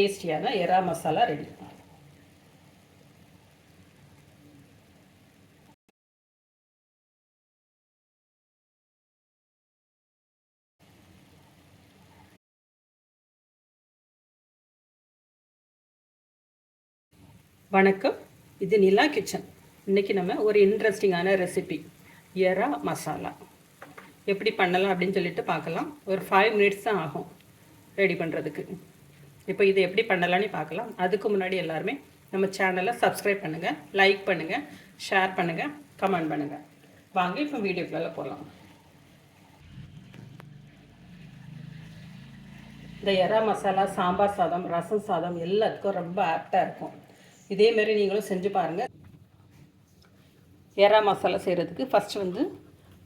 டேஸ்டியான எறா மசாலா ரெடி. வணக்கம், இது நிலா கிச்சன். இன்றைக்கி நம்ம ஒரு இன்ட்ரெஸ்டிங்கான ரெசிபி எறா மசாலா எப்படி பண்ணலாம் அப்படின்னு சொல்லிட்டு பார்க்கலாம். ஒரு 5 மினிட்ஸ் தான் ஆகும் ரெடி பண்ணுறதுக்கு. இப்போ இது எப்படி பண்ணலான்னு பார்க்கலாம். அதுக்கு முன்னாடி எல்லாருமே நம்ம சேனலை சப்ஸ்கிரைப் பண்ணுங்கள், லைக் பண்ணுங்கள், ஷேர் பண்ணுங்கள், கமெண்ட் பண்ணுங்கள். வாங்க இப்போ வீடியோக்குள்ளே போகலாம். இந்த எறா மசாலா சாம்பார் சாதம், ரசம் சாதம் எல்லாத்துக்கும் ரொம்ப ஆப்டாக இருக்கும். இதேமாரி நீங்களும் செஞ்சு பாருங்கள். எறா மசாலா செய்கிறதுக்கு ஃபஸ்ட்டு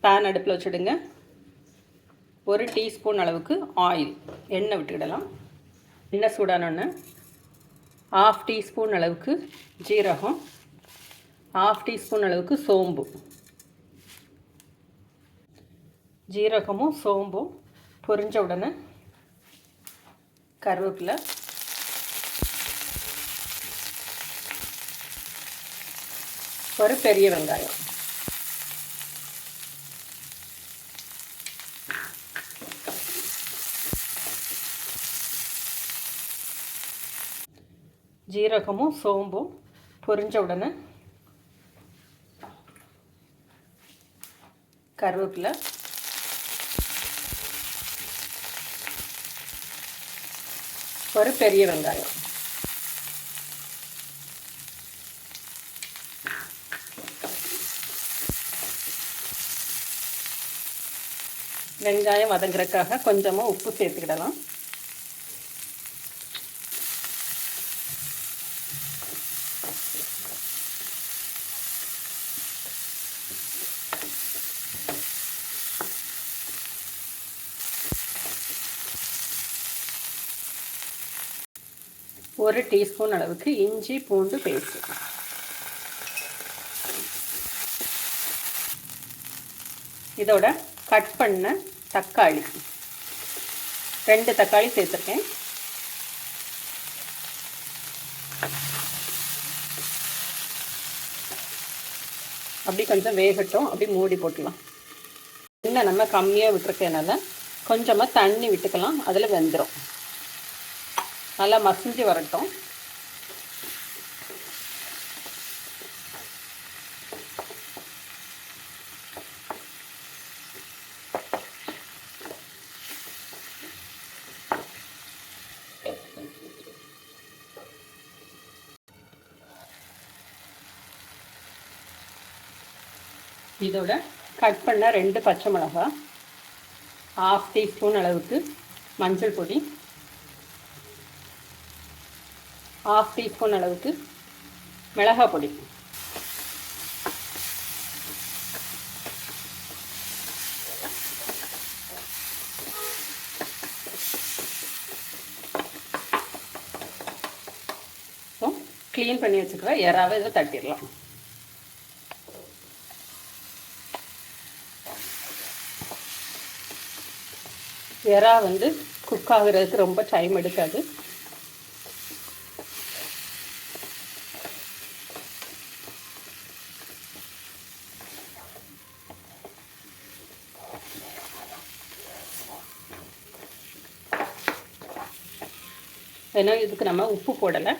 பேன் அடுப்பில் வச்சுடுங்க. 1 டீஸ்பூன் அளவுக்கு ஆயில் எண்ணெய் விட்டுக்கிடலாம். எண்ணெய் சூடானோன்னு 1/2 டீஸ்பூன் அளவுக்கு ஜீரகம், 1/2 டீஸ்பூன் அளவுக்கு சோம்பு. ஜீரகமும் சோம்பும் பொரிஞ்ச உடனே கருவேப்பிலை, ஒரு பெரிய வெங்காயம், ஜீரகமும் சோம்பும் பொரிஞ்ச உடனே கருவேப்பிலை, ஒரு பெரிய வெங்காயம், வெங்காயம் வதங்குறதுக்காக கொஞ்சமாக உப்பு சேர்த்துக்கிடலாம். ஒரு டீஸ்பூன் அளவுக்கு இஞ்சி பூண்டு பேஸ்ட், இதோட கட் பண்ண தக்காளி, 2 தக்காளி சேர்த்துருக்கேன். அப்படி கொஞ்சம் வேகட்டும், அப்படி மூடி போட்டுடலாம். இன்னும் நம்ம கம்மியாக விட்டுருக்கேனால கொஞ்சமாக தண்ணி விட்டுக்கலாம், அதில் வெந்துடும். நல்லா மசிஞ்சு வரட்டும். இதோட கட் பண்ண 2 பச்சை மிளகாய், 1/2 டீஸ்பூன் அளவுக்கு மஞ்சள் பொடி, 1/2 டீஸ்பூன் அளவுக்கு மிளகாய் பொடி, க்ளீன் பண்ணி வச்சுக்கிற எறாவை இதை தட்டிடலாம். எறா குக் ஆகுறதுக்கு ரொம்ப டைம் எடுக்காது. ஏன்னா இதுக்கு நம்ம உப்பு போடலை.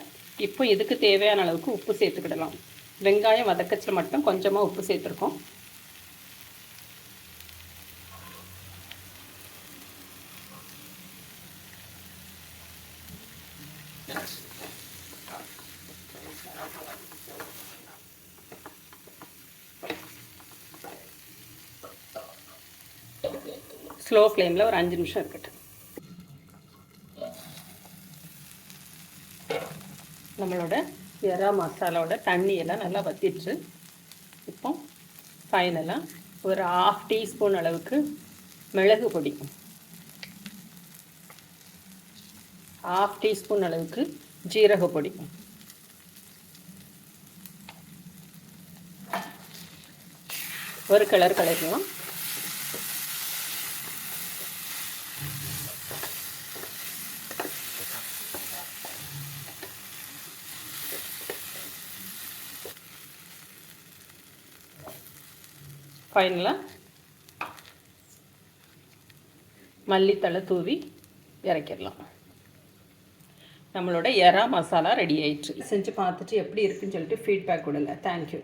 இப்போ இதுக்கு தேவையான அளவுக்கு உப்பு சேர்த்துக்கிடலாம். வெங்காயம் வதக்கச்சில் மட்டும் கொஞ்சமாக உப்பு சேர்த்துருக்கோம். ஸ்லோ ஃப்ளேமில் ஒரு 5 நிமிஷம் இருக்கட்டும். நம்மளோட எறா மசாலாவோட தண்ணியெல்லாம் நல்லா வற்றிடுச்சு. இப்போ ஃபைனலாக ஒரு 1/2 டீஸ்பூன் அளவுக்கு மிளகு பொடி, 1/2 டீஸ்பூன் அளவுக்கு ஜீரக பொடி, ஒரு கலக்கலாம். ஃபைனலாக மல்லித்தழை தூவி இறக்கிடலாம். நம்மளோட எறா மசாலா ரெடி ஆயிடுச்சு. செஞ்சு பார்த்துட்டு எப்படி இருக்குன்னு சொல்லிட்டு ஃபீட்பேக் கொடுங்க. தேங்க்யூ.